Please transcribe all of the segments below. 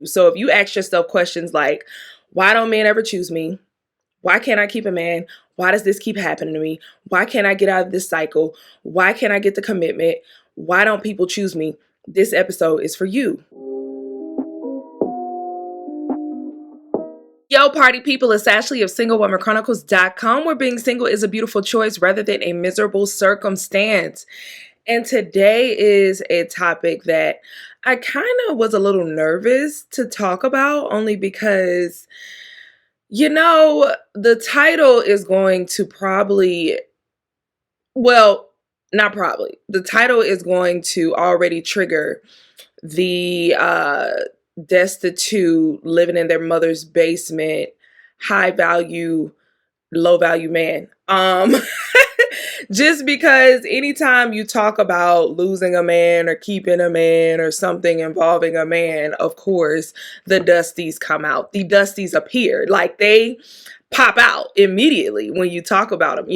So if you ask yourself questions like, why don't men ever choose me? Why can't I keep a man? Why does this keep happening to me? Why can't I get out of this cycle? Why can't I get the commitment? Why don't people choose me? This episode is for you. Yo, party people, it's Ashley of SingleWomanChronicles.com, where being single is a beautiful choice rather than a miserable circumstance. And today is a topic that I kind of was a little nervous to talk about, only because, the title is going to not probably, the title is going to already trigger the destitute, living in their mother's basement, high value, low value man. Just because anytime you talk about losing a man or keeping a man or something involving a man, of course, the dusties come out. The dusties appear. Like, they pop out immediately when you talk about them,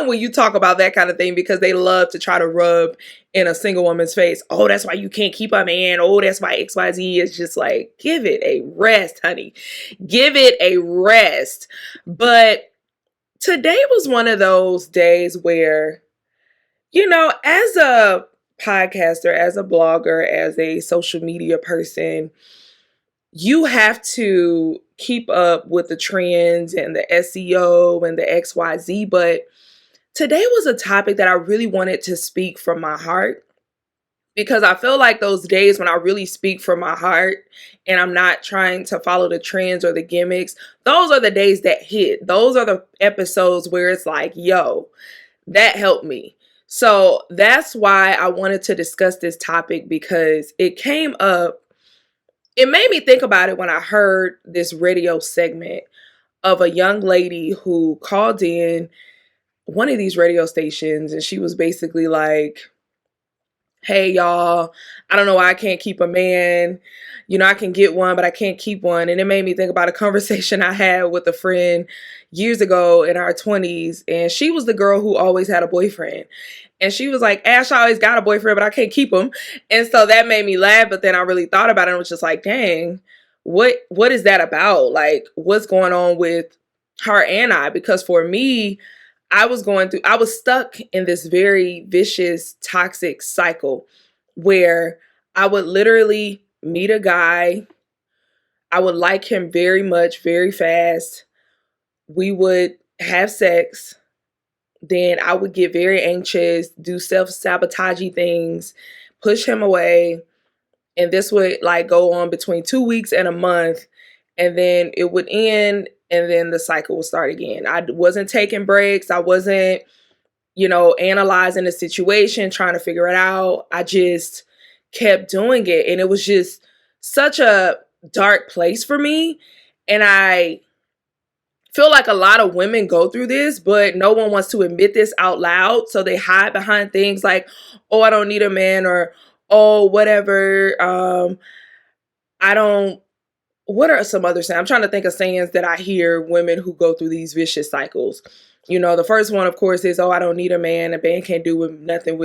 when you talk about that kind of thing, because they love to try to rub in a single woman's face. Oh, that's why you can't keep a man. Oh, that's why XYZ. Is just like, give it a rest, honey. Give it a rest. But today was one of those days where, as a podcaster, as a blogger, as a social media person, you have to keep up with the trends and the SEO and the XYZ. But today was a topic that I really wanted to speak from my heart, because I feel like those days when I really speak from my heart and I'm not trying to follow the trends or the gimmicks, those are the days that hit. Those are the episodes where it's like, yo, that helped me. So that's why I wanted to discuss this topic, because it came up. It made me think about it when I heard this radio segment of a young lady who called in one of these radio stations, and she was basically like, hey, y'all, I don't know why I can't keep a man. I can get one, but I can't keep one. And it made me think about a conversation I had with a friend years ago in our 20s. And she was the girl who always had a boyfriend. And she was like, Ash, I always got a boyfriend, but I can't keep him. And so that made me laugh. But then I really thought about it and was just like, dang, what is that about? Like, what's going on with her and I? Because for me, I was stuck in this very vicious, toxic cycle where I would literally meet a guy. I would like him very much, very fast. We would have sex. Then I would get very anxious, do self-sabotaging things, push him away. And this would go on between 2 weeks and a month. And then it would end, and then the cycle would start again. I wasn't taking breaks. I wasn't, analyzing the situation, trying to figure it out. I just kept doing it. And it was just such a dark place for me. And I feel like a lot of women go through this, but no one wants to admit this out loud. So they hide behind things like, oh, I don't need a man, or, oh, whatever. What are some other sayings? I'm trying to think of sayings that I hear women who go through these vicious cycles. The first one, of course, is, oh, I don't need a man. A man can't do nothing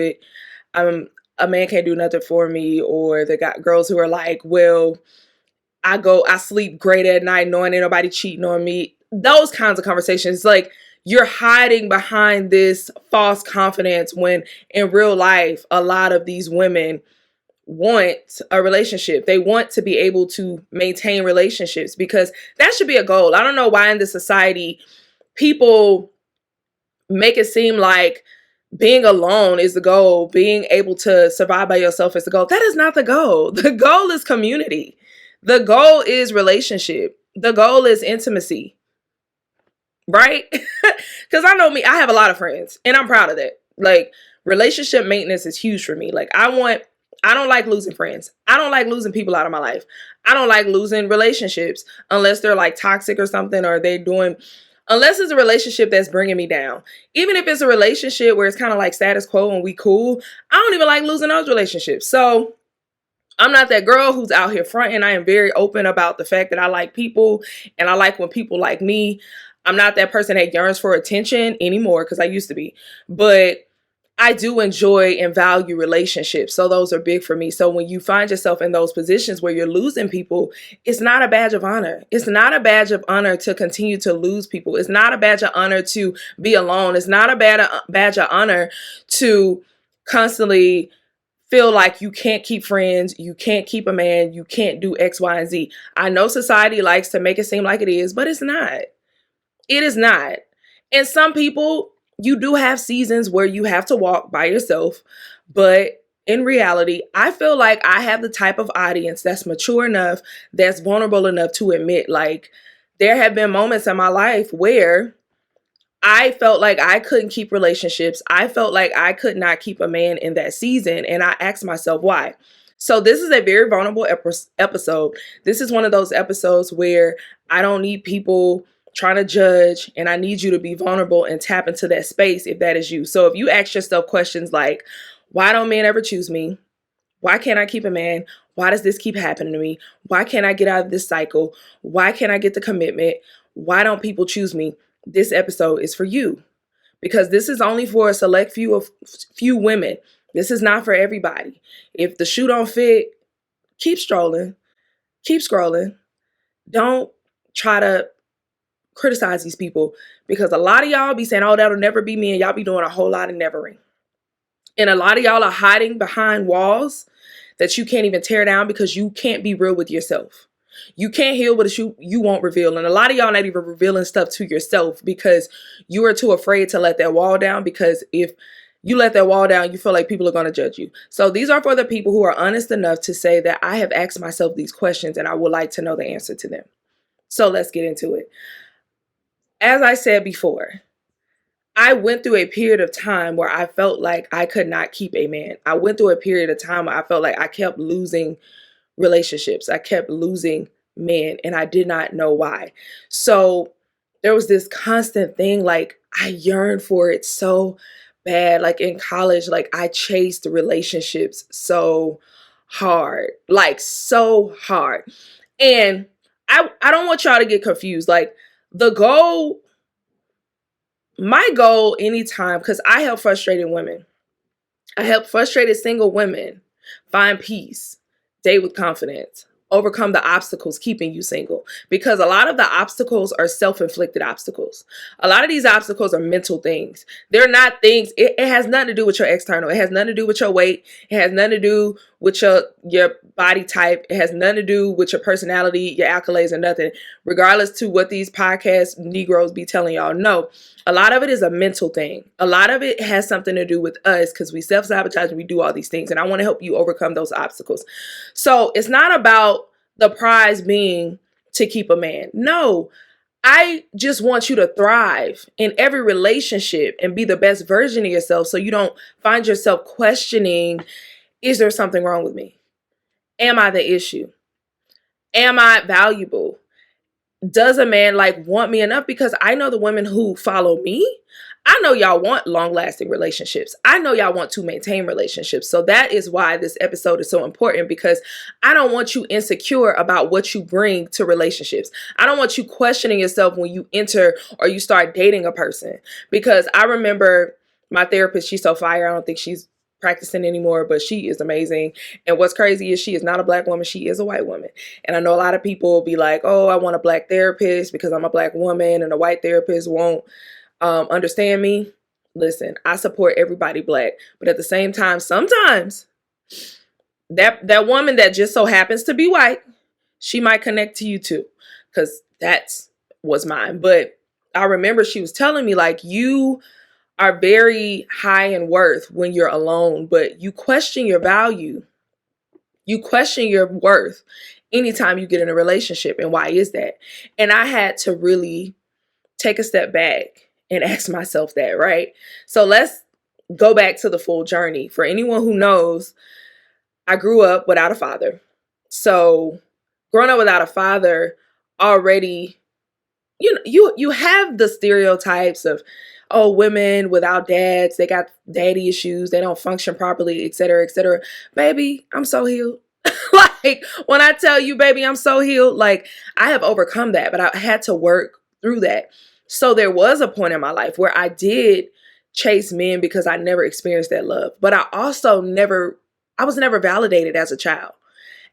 for me. Or the girls who are like, well, I sleep great at night knowing ain't nobody cheating on me. Those kinds of conversations. Like, you're hiding behind this false confidence when in real life, a lot of these women want a relationship. They want to be able to maintain relationships, because that should be a goal. I don't know why in this society people make it seem like being alone is the goal. Being able to survive by yourself is the goal. That is not the goal. The goal is community. The goal is relationship. The goal is intimacy. Right? Because I know me, I have a lot of friends and I'm proud of that. Like, relationship maintenance is huge for me. Like, I don't like losing friends. I don't like losing people out of my life. I don't like losing relationships unless they're like toxic or something, or unless it's a relationship that's bringing me down. Even if it's a relationship where it's kind of like status quo and we cool, I don't even like losing those relationships. So I'm not that girl who's out here fronting. I am very open about the fact that I like people and I like when people like me. I'm not that person that yearns for attention anymore, because I used to be. But I do enjoy and value relationships. So those are big for me. So when you find yourself in those positions where you're losing people, it's not a badge of honor. It's not a badge of honor to continue to lose people. It's not a badge of honor to be alone. It's not a badge of honor to constantly feel like you can't keep friends, you can't keep a man, you can't do X, Y, and Z. I know society likes to make it seem like it is, but it's not. It is not. And some people, you do have seasons where you have to walk by yourself, but in reality, I feel like I have the type of audience that's mature enough, that's vulnerable enough to admit, like, there have been moments in my life where I felt like I couldn't keep relationships. I felt like I could not keep a man in that season. And I asked myself why. So this is a very vulnerable episode. This is one of those episodes where I don't need people trying to judge, and I need you to be vulnerable and tap into that space if that is you. So if you ask yourself questions like, why don't men ever choose me? Why can't I keep a man? Why does this keep happening to me? Why can't I get out of this cycle? Why can't I get the commitment? Why don't people choose me? This episode is for you, because this is only for a select few women. This is not for everybody. If the shoe don't fit, keep strolling, keep scrolling. Don't try to criticize these people, because a lot of y'all be saying, oh, that'll never be me, and y'all be doing a whole lot of nevering. And a lot of y'all are hiding behind walls that you can't even tear down because you can't be real with yourself. You can't heal what you won't reveal. And a lot of y'all not even revealing stuff to yourself because you are too afraid to let that wall down, because if you let that wall down, you feel like people are going to judge you. So these are for the people who are honest enough to say that I have asked myself these questions and I would like to know the answer to them. So let's get into it. As I said before, I went through a period of time where I felt like I could not keep a man. I went through a period of time where I felt like I kept losing relationships. I kept losing men, and I did not know why. So there was this constant thing, like I yearned for it so bad. Like in college, like I chased relationships so hard, like so hard. And I don't want y'all to get confused. Like the goal, my goal anytime, because I help frustrated women. I help frustrated single women find peace, date with confidence, overcome the obstacles keeping you single. Because a lot of the obstacles are self-inflicted obstacles. A lot of these obstacles are mental things. They're not things, it has nothing to do with your external. It has nothing to do with your weight. It has nothing to do with your body type. It has nothing to do with your personality, your accolades, and nothing. Regardless to what these podcast Negroes be telling y'all. No, a lot of it is a mental thing. A lot of it has something to do with us because we self-sabotage and we do all these things. And I want to help you overcome those obstacles. So it's not about the prize being to keep a man. No, I just want you to thrive in every relationship and be the best version of yourself, so you don't find yourself questioning, is there something wrong with me? Am I the issue? Am I valuable? Does a man like want me enough? Because I know the women who follow me, I know y'all want long-lasting relationships. I know y'all want to maintain relationships. So that is why this episode is so important, because I don't want you insecure about what you bring to relationships. I don't want you questioning yourself when you enter or you start dating a person. Because I remember my therapist, she's so fire. I don't think she's practicing anymore, but she is amazing. And what's crazy is she is not a black woman. She is a white woman. And I know a lot of people will be like, oh, I want a black therapist because I'm a black woman and a white therapist won't understand me. Listen, I support everybody black, but at the same time, sometimes that woman that just so happens to be white, she might connect to you too, because that's was mine. But I remember she was telling me, like, you are very high in worth when you're alone, but you question your value. You question your worth anytime you get in a relationship. And why is that? And I had to really take a step back and ask myself that, right? So let's go back to the full journey. For anyone who knows, I grew up without a father. So growing up without a father already, you have the stereotypes of, oh, women without dads, they got daddy issues, they don't function properly, et cetera, et cetera. Baby, I'm so healed. Like when I tell you, baby, I'm so healed, like I have overcome that, but I had to work through that. So there was a point in my life where I did chase men because I never experienced that love. But I was never validated as a child.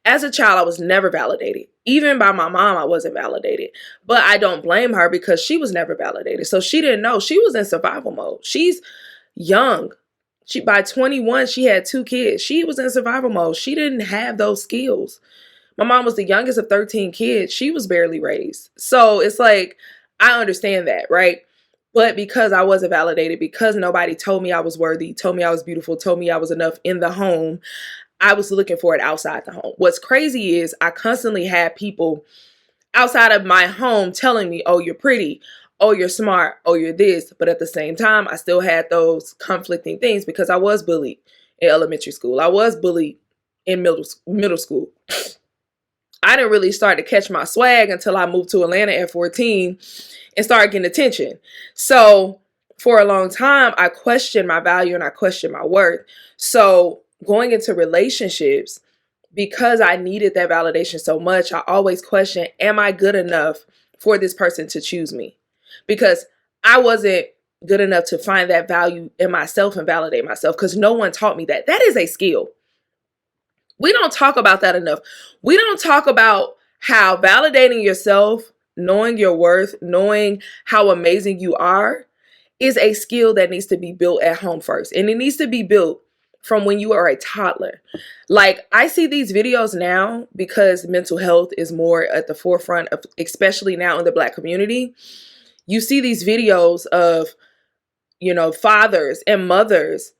As a child, I was never validated. Even by my mom, I wasn't validated. But I don't blame her because she was never validated. So she didn't know. She was in survival mode. She's young. By 21, she had 2 kids. She was in survival mode. She didn't have those skills. My mom was the youngest of 13 kids. She was barely raised. So it's like, I understand that, right? But because I wasn't validated, because nobody told me I was worthy, told me I was beautiful, told me I was enough in the home, I was looking for it outside the home. What's crazy is I constantly had people outside of my home telling me, oh, you're pretty, oh, you're smart, oh, you're this. But at the same time, I still had those conflicting things because I was bullied in elementary school. I was bullied in middle school. I didn't really start to catch my swag until I moved to Atlanta at 14 and started getting attention. So for a long time, I questioned my value and I questioned my worth. So going into relationships, because I needed that validation so much, I always questioned, am I good enough for this person to choose me? Because I wasn't good enough to find that value in myself and validate myself because no one taught me that. That is a skill. We don't talk about that enough. We don't talk about how validating yourself, knowing your worth, knowing how amazing you are is a skill that needs to be built at home first. And it needs to be built from when you are a toddler. Like, I see these videos now because mental health is more at the forefront of, especially now in the Black community. You see these videos of, fathers and mothers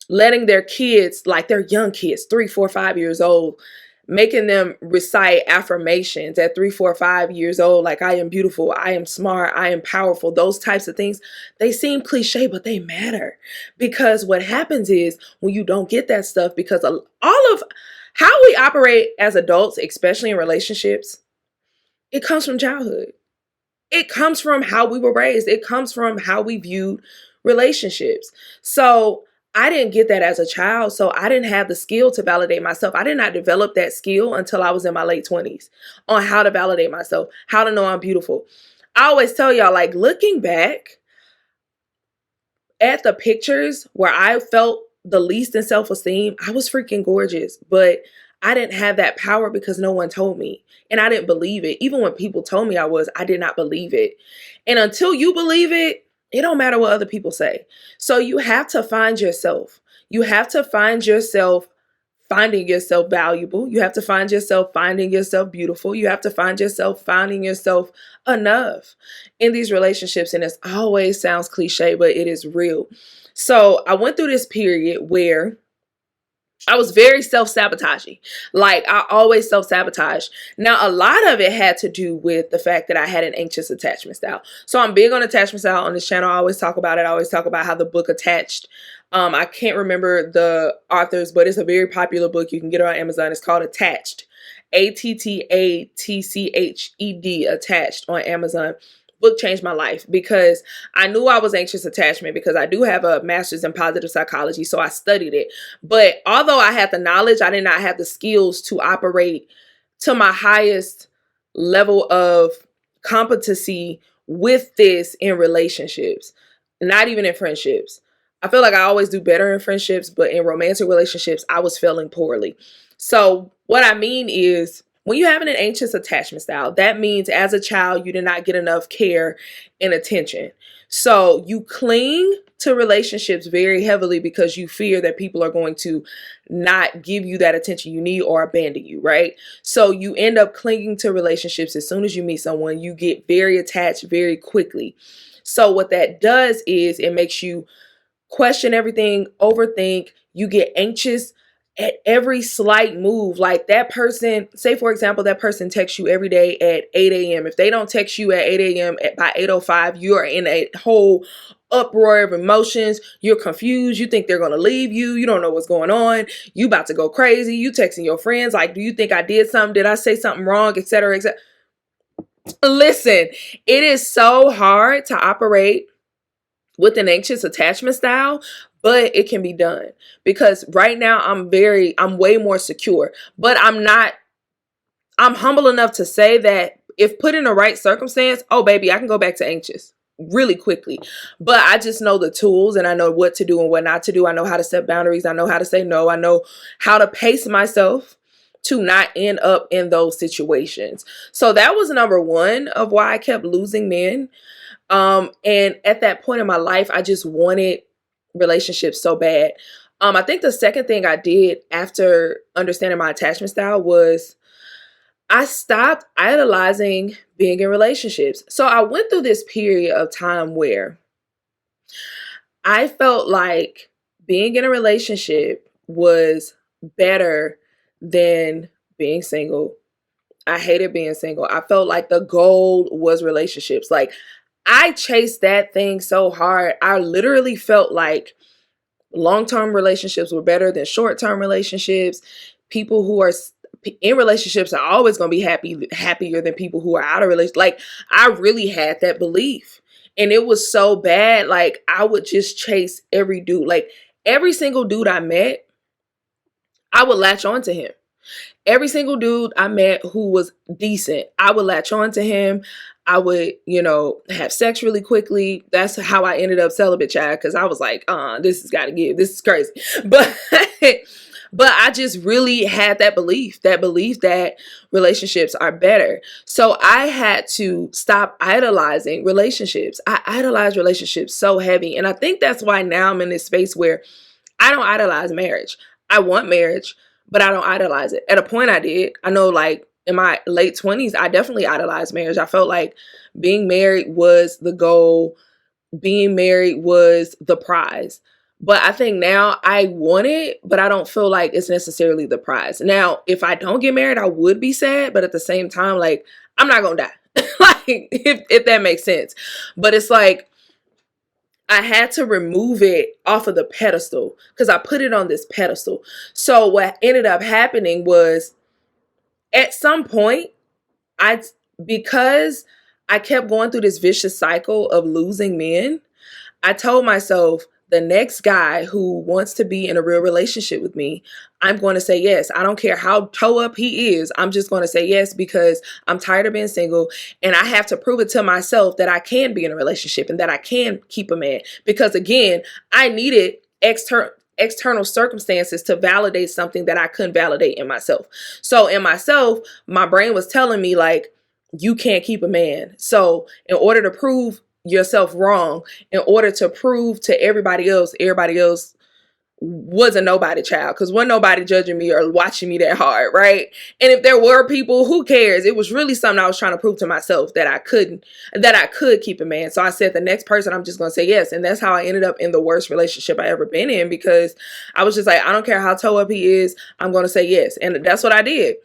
letting their kids, like their young kids, 3, 4, 5 years old, making them recite affirmations at 3, 4, 5 years old, like I am beautiful, I am smart, I am powerful, those types of things. They seem cliche, but they matter. Because what happens is when you don't get that stuff, because all of how we operate as adults, especially in relationships, it comes from childhood. It comes from how we were raised. It comes from how we viewed relationships. So I didn't get that as a child, so I didn't have the skill to validate myself. I did not develop that skill until I was in my late 20s on how to validate myself, how to know I'm beautiful. I always tell y'all, like, looking back at the pictures where I felt the least in self-esteem, I was freaking gorgeous, but I didn't have that power because no one told me, and I didn't believe it. Even when people told me I was, I did not believe it. And until you believe it, it don't matter what other people say. So you have to find yourself. You have to find yourself finding yourself valuable. You have to find yourself finding yourself beautiful. You have to find yourself finding yourself enough in these relationships. And it always sounds cliche, but it is real. So I went through this period where I was very self-sabotaging. Like, I always self-sabotage. Now, a lot of it had to do with the fact that I had an anxious attachment style. So I'm big on attachment style on this channel. I always talk about it. I always talk about how the book Attached. I can't remember the authors, but it's a very popular book. You can get it on Amazon. It's called Attached. Attached, Attached on Amazon. Book changed my life because I knew I was anxious attachment because I do have a master's in positive psychology, so I studied it. But although I had the knowledge, I did not have the skills to operate to my highest level of competency with this in relationships, not even in friendships. I feel like I always do better in friendships, but in romantic relationships, I was failing poorly. So what I mean is, when you have an anxious attachment style, that means as a child, you did not get enough care and attention. So you cling to relationships very heavily because you fear that people are going to not give you that attention you need or abandon you, right? So you end up clinging to relationships. As soon as you meet someone, you get very attached very quickly. So what that does is it makes you question everything, overthink, you get anxious at every slight move. Like, that person, say for example, that person texts you every day at 8 a.m. If they don't text you at 8 a.m. by 8:05, you are in a whole uproar of emotions. You're confused. You think they're going to leave you. You don't know what's going on. You about to go crazy. You texting your friends like, do you think I did something? Did I say something wrong? Etc. Etc. Listen, it is so hard to operate with an anxious attachment style, but it can be done because right now I'm way more secure, but I'm humble enough to say that if put in the right circumstance, oh baby, I can go back to anxious. really quickly. But I just know the tools and I know what to do and what not to do. I know how to set boundaries. I know how to say no. I know how to pace myself to not end up in those situations. So that was number one of why I kept losing men. And at that point in my life, I just wanted relationships so bad. I think the second thing I did after understanding my attachment style was I stopped idolizing being in relationships. So I went through this period of time where I felt like being in a relationship was better than being single. I hated being single. I felt like the goal was relationships. Like I chased that thing so hard. I literally felt like long-term relationships were better than short-term relationships. People who are in relationships are always going to be happier than people who are out of relationships. Like I really had that belief. And it was so bad. Like I would just chase every dude. Like every single dude I met, I would latch on to him. Every single dude I met who was decent, I would latch on to him. I would, have sex really quickly. That's how I ended up celibate, child, because I was like, this has got to give. This is crazy. But but I just really had that belief that relationships are better. So I had to stop idolizing relationships. I idolize relationships so heavy. And I think that's why now I'm in this space where I don't idolize marriage. I want marriage, but I don't idolize it. At a point I did. I know like in my late 20s, I definitely idolized marriage. I felt like being married was the goal. Being married was the prize. But I think now I want it, but I don't feel like it's necessarily the prize. Now, if I don't get married, I would be sad. But at the same time, like, I'm not going to die. Like, if that makes sense. But it's like, I had to remove it off of the pedestal because I put it on this pedestal. So what ended up happening was at some point, because I kept going through this vicious cycle of losing men, I told myself the next guy who wants to be in a real relationship with me, I'm going to say yes. I don't care how toe up he is. I'm just going to say yes because I'm tired of being single and I have to prove it to myself that I can be in a relationship and that I can keep a man. Because again, I needed external circumstances to validate something that I couldn't validate in myself. So in myself, my brain was telling me like, you can't keep a man. So in order to prove yourself wrong, in order to prove to everybody else was a nobody, child, because wasn't nobody judging me or watching me that hard, right? And if there were people, who cares? It was really something I was trying to prove to myself that I could keep a man. So I said the next person, I'm just going to say yes. And that's how I ended up in the worst relationship I ever been in, because I was just like, I don't care how toe up he is, I'm going to say yes. And that's what I did.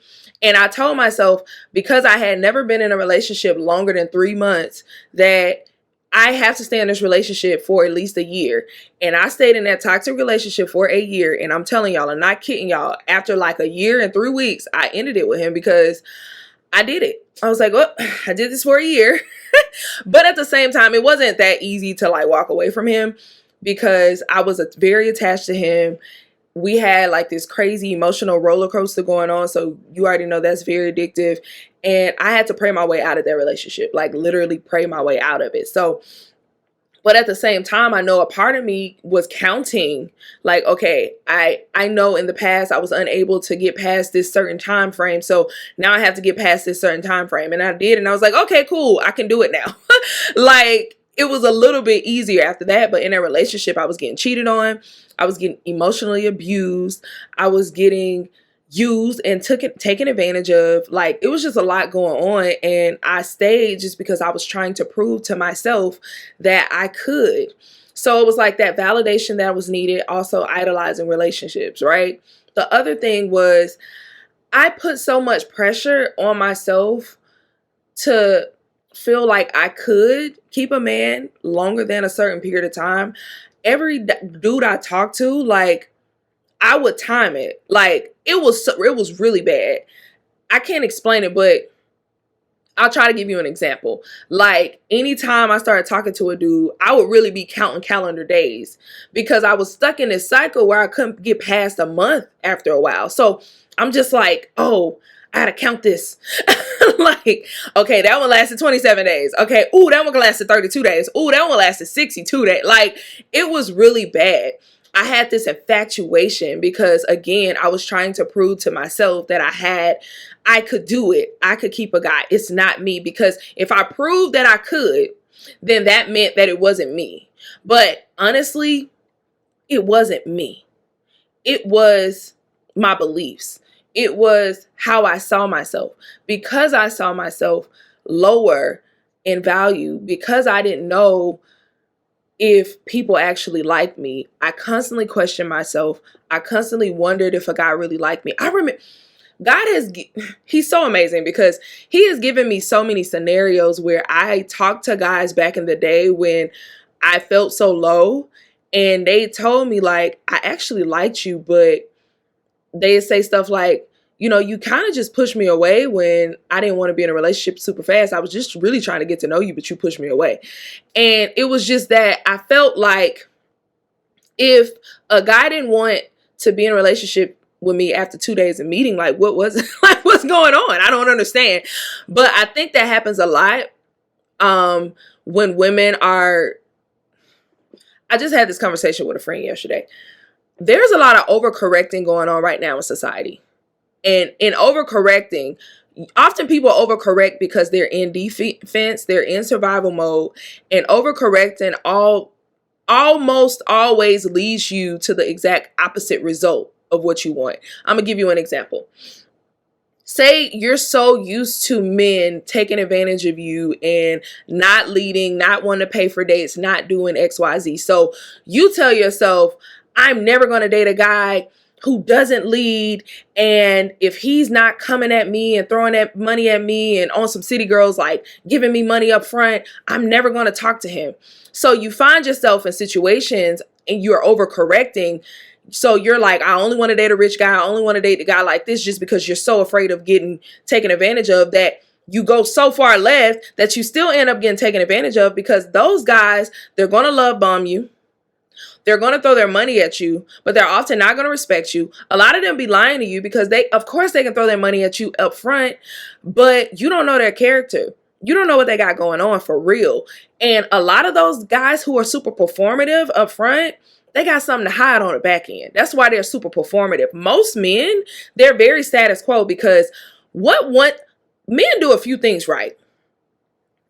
And I told myself, because I had never been in a relationship longer than 3 months, that I have to stay in this relationship for at least a year. And I stayed in that toxic relationship for a year. And I'm telling y'all, I'm not kidding y'all. After like a year and 3 weeks, I ended it with him because I did it. I was like, well, I did this for a year. But at the same time, it wasn't that easy to like walk away from him because I was very attached to him. We had like this crazy emotional roller coaster going on. So you already know that's very addictive. And I had to pray my way out of that relationship, like literally pray my way out of it. So, but at the same time, I know a part of me was counting like, okay, I know in the past I was unable to get past this certain time frame. So now I have to get past this certain time frame. And I did. And I was like, okay, cool. I can do it now. Like, it was a little bit easier after that. But in a relationship, I was getting cheated on. I was getting emotionally abused. I was getting used and taken advantage of. Like, it was just a lot going on. And I stayed just because I was trying to prove to myself that I could. So it was like that validation that was needed. Also idolizing relationships, right? The other thing was I put so much pressure on myself to feel like I could keep a man longer than a certain period of time. Every dude I talked to, like, I would time it. Like, it was really bad. I can't explain it, but I'll try to give you an example. Like, anytime I started talking to a dude, I would really be counting calendar days because I was stuck in this cycle where I couldn't get past a month after a while. So I'm just like, oh, I gotta count this. Like, okay, that one lasted 27 days. Okay, ooh, that one lasted 32 days. Ooh, that one lasted 62 days. Like, it was really bad. I had this infatuation because, again, I was trying to prove to myself that I could do it. I could keep a guy. It's not me, because if I proved that I could, then that meant that it wasn't me. But honestly, it wasn't me. It was my beliefs. It was how I saw myself. Because I saw myself lower in value, because I didn't know if people actually liked me, I constantly questioned myself. I constantly wondered if a guy really liked me. I remember he's so amazing because he has given me so many scenarios where I talked to guys back in the day when I felt so low, and they told me, like, I actually liked you, but they say stuff like, you kind of just pushed me away when I didn't want to be in a relationship super fast. I was just really trying to get to know you, but you pushed me away. And it was just that I felt like if a guy didn't want to be in a relationship with me after 2 days of meeting, like, what was like, what's going on? I don't understand. But I think that happens a lot when women are. I just had this conversation with a friend yesterday. There's a lot of overcorrecting going on right now in society. And in overcorrecting, often people overcorrect because they're in defense, they're in survival mode, and overcorrecting almost always leads you to the exact opposite result of what you want. I'm going to give you an example. Say you're so used to men taking advantage of you and not leading, not wanting to pay for dates, not doing XYZ. So you tell yourself, I'm never going to date a guy who doesn't lead, and if he's not coming at me and throwing that money at me and on some city girls, like giving me money up front, I'm never going to talk to him. So you find yourself in situations and you're overcorrecting. So you're like, I only want to date a rich guy. I only want to date a guy like this, just because you're so afraid of getting taken advantage of, that you go so far left that you still end up getting taken advantage of, because those guys, they're going to love bomb you. They're going to throw their money at you, but they're often not going to respect you. A lot of them be lying to you because of course they can throw their money at you up front, but you don't know their character. You don't know what they got going on for real. And a lot of those guys who are super performative up front, they got something to hide on the back end. That's why they're super performative. Most men, they're very status quo, because men do a few things right.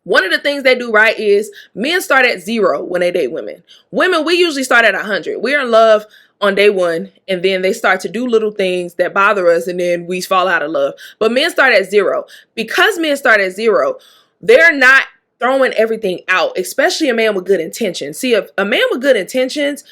One of the things they do right is men start at 0 when they date women. Women, we usually start at 100. We're in love on day 1, and then they start to do little things that bother us, and then we fall out of love. But men start at 0. Because men start at 0, they're not throwing everything out, especially a man with good intentions. See, if a man with good intentions,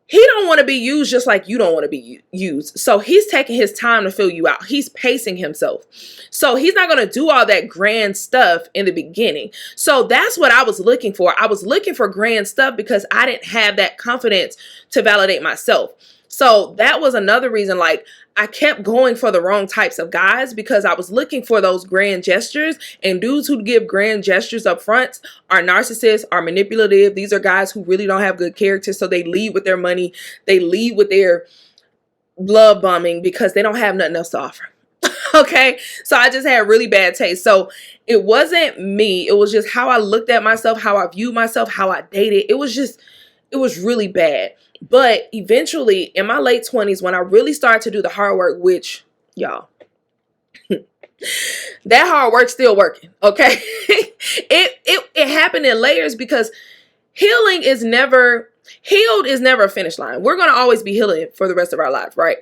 he don't want to be used just like you don't want to be used. So he's taking his time to fill you out. He's pacing himself. So he's not going to do all that grand stuff in the beginning. So that's what I was looking for. I was looking for grand stuff because I didn't have that confidence to validate myself. So that was another reason, like, I kept going for the wrong types of guys, because I was looking for those grand gestures, and dudes who give grand gestures up front are narcissists, are manipulative. These are guys who really don't have good character. So they lead with their money. They lead with their love bombing because they don't have nothing else to offer. Okay. So I just had really bad taste. So it wasn't me. It was just how I looked at myself, how I viewed myself, how I dated. It was really bad. But eventually, in my late 20s, when I really started to do the hard work, which, y'all, that hard work still working, okay? It happened in layers, because healed is never a finish line. We're going to always be healing for the rest of our life, right?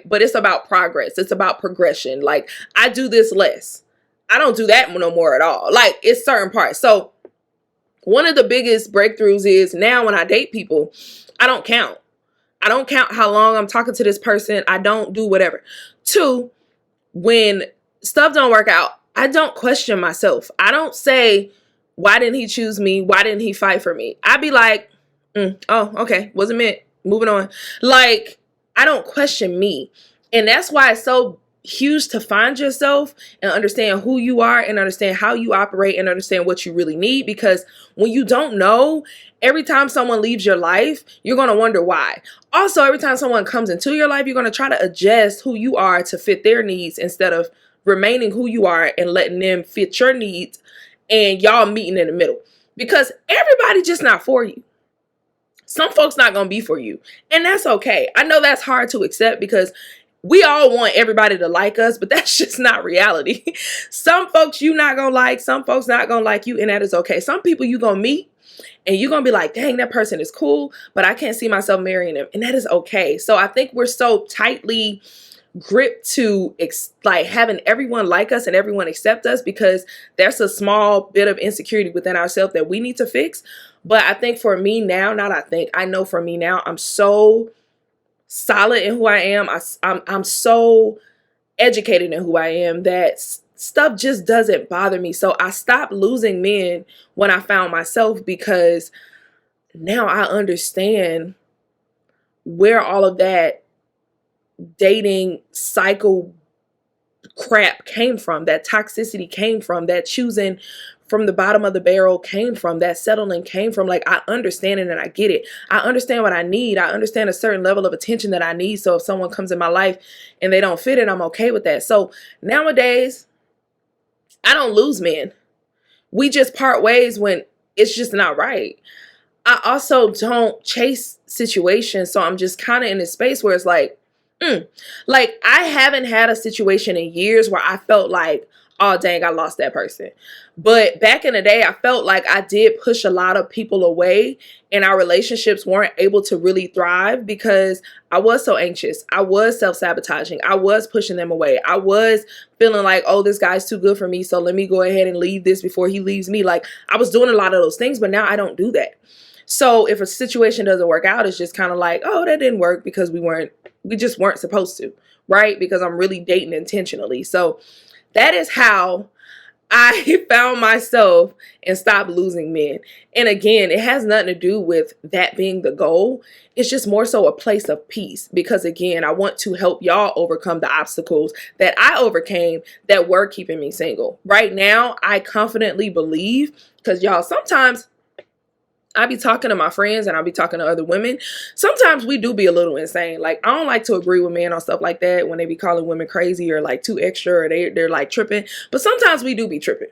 But it's about progress. It's about progression. Like, I do this less. I don't do that no more at all. Like, it's certain parts. So one of the biggest breakthroughs is now when I date people, I don't count. I don't count how long I'm talking to this person. I don't do whatever. 2, when stuff don't work out, I don't question myself. I don't say, why didn't he choose me? Why didn't he fight for me? I'd be like, oh, okay, wasn't meant. Moving on. Like, I don't question me. And that's why it's so huge to find yourself and understand who you are and understand how you operate and understand what you really need. Because when you don't know, every time someone leaves your life, you're going to wonder why. Also, every time someone comes into your life, you're going to try to adjust who you are to fit their needs instead of remaining who you are and letting them fit your needs and y'all meeting in the middle. Because everybody just not for you. Some folks not going to be for you. And that's okay. I know that's hard to accept because we all want everybody to like us, but that's just not reality. Some folks you not going to like, some folks not going to like you, and that is okay. Some people you going to meet and you're going to be like, dang, that person is cool, but I can't see myself marrying them. And that is okay. So I think we're so tightly gripped to like having everyone like us and everyone accept us because there's a small bit of insecurity within ourselves that we need to fix. But I think for me now, I know for me now, I'm so solid in who I am. I'm so educated in who I am that stuff just doesn't bother me. So I stopped losing men when I found myself because now I understand where all of that dating cycle crap came from, that toxicity came from, that choosing from the bottom of the barrel came from, that settling came from. Like, I understand it and I get it. I understand what I need. I understand a certain level of attention that I need. So if someone comes in my life and they don't fit it, I'm okay with that. So nowadays, I don't lose men. We just part ways when it's just not right. I also don't chase situations. So I'm just kind of in this space where it's like, like I haven't had a situation in years where I felt like, oh dang, I lost that person. But back in the day, I felt like I did push a lot of people away and our relationships weren't able to really thrive because I was so anxious. I was self-sabotaging. I was pushing them away. I was feeling like, oh, this guy's too good for me, so let me go ahead and leave this before he leaves me. Like, I was doing a lot of those things, but now I don't do that. So if a situation doesn't work out, it's just kind of like, oh, that didn't work because we just weren't supposed to, right? Because I'm really dating intentionally. So that is how I found myself and stopped losing men. And again, it has nothing to do with that being the goal. It's just more so a place of peace. Because again, I want to help y'all overcome the obstacles that I overcame that were keeping me single. Right now, I confidently believe, because y'all, sometimes I be talking to my friends and I'll be talking to other women. Sometimes we do be a little insane. Like, I don't like to agree with men on stuff like that when they be calling women crazy or like too extra or they're like tripping. But sometimes we do be tripping.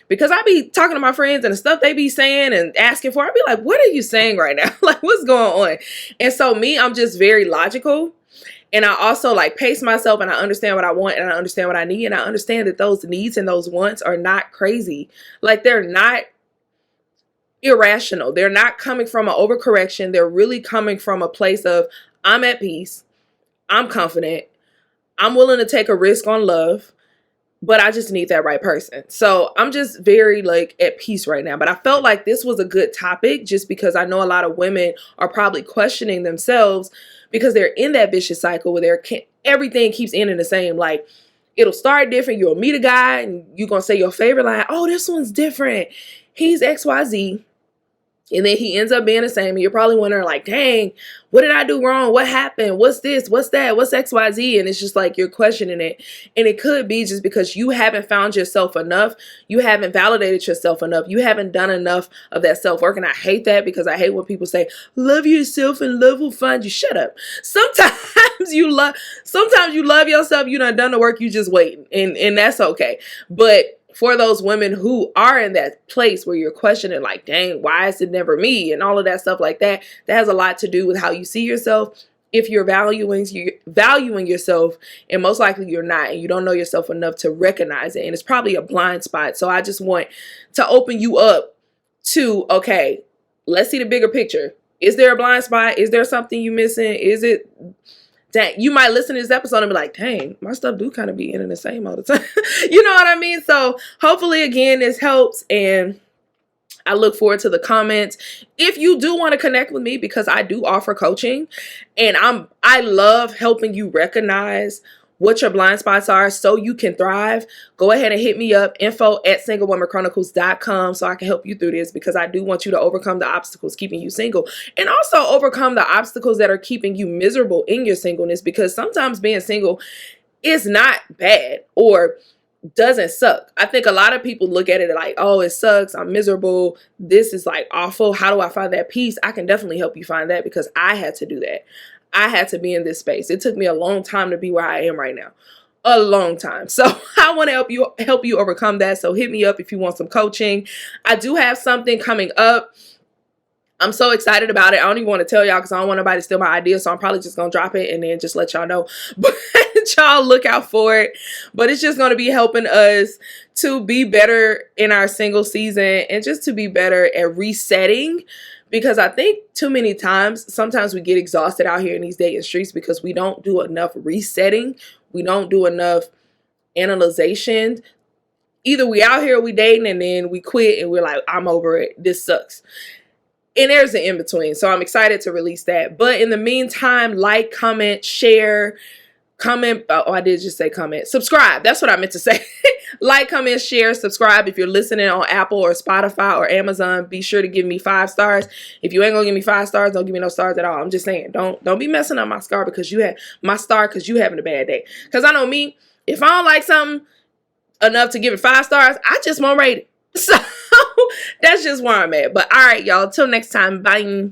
Because I be talking to my friends and the stuff they be saying and asking for, I be like, what are you saying right now? Like, what's going on? And so me, I'm just very logical. And I also like pace myself and I understand what I want and I understand what I need. And I understand that those needs and those wants are not crazy. Like, they're not irrational. They're not coming from an overcorrection. They're really coming from a place of, I'm at peace. I'm confident. I'm willing to take a risk on love, but I just need that right person. So I'm just very like at peace right now. But I felt like this was a good topic just because I know a lot of women are probably questioning themselves because they're in that vicious cycle where everything keeps ending the same. Like, it'll start different. You'll meet a guy and you're going to say your favorite line. Oh, this one's different. He's XYZ. And then he ends up being the same. And you're probably wondering like, dang, what did I do wrong? What happened? What's this? What's that? What's XYZ? And it's just like you're questioning it. And it could be just because you haven't found yourself enough. You haven't validated yourself enough. You haven't done enough of that self-work. And I hate that because I hate when people say, love yourself and love will find you. Shut up. Sometimes you love yourself. You done the work. You just waiting. And that's okay. But for those women who are in that place where you're questioning like, dang, why is it never me? And all of that stuff like that, that has a lot to do with how you see yourself. If you're valuing yourself, and most likely you're not, and you don't know yourself enough to recognize it. And it's probably a blind spot. So I just want to open you up to, okay, let's see the bigger picture. Is there a blind spot? Is there something you missing? Is it that you might listen to this episode and be like, dang, my stuff do kind of be ending the same all the time. You know what I mean? So hopefully, again, this helps. And I look forward to the comments. If you do want to connect with me, because I do offer coaching and I love helping you recognize what your blind spots are so you can thrive, go ahead and hit me up, info@singlewomanchronicles.com, so I can help you through this, because I do want you to overcome the obstacles keeping you single and also overcome the obstacles that are keeping you miserable in your singleness, because sometimes being single is not bad or doesn't suck. I think a lot of people look at it like, oh, it sucks. I'm miserable. This is like awful. How do I find that peace? I can definitely help you find that because I had to do that. I had to be in this space. It took me a long time to be where I am right now. a long time. So I want to help you overcome that. So hit me up if you want some coaching. I do have something coming up. I'm so excited about it. I don't even want to tell y'all because I don't want nobody to steal my idea. So I'm probably just going to drop it and then just let y'all know. But y'all look out for it. But it's just going to be helping us to be better in our single season and just to be better at resetting. Because I think too many times, sometimes we get exhausted out here in these dating streets because we don't do enough resetting. We don't do enough analyzation. Either we out here, we dating, and then we quit and we're like, I'm over it. This sucks. And there's an in-between. So I'm excited to release that. But in the meantime, like, comment, share, comment. Oh, I did just say comment. Subscribe. That's what I meant to say. Like, comment, share, subscribe. If you're listening on Apple or Spotify or Amazon, be sure to give me 5 stars. If you ain't gonna give me 5 stars, don't give me no stars at all. I'm just saying, don't be messing up my star because you having a bad day. Because I know me, if I don't like something enough to give it 5 stars, I just won't rate it. So that's just where I'm at. But all right, y'all. Till next time. Bye.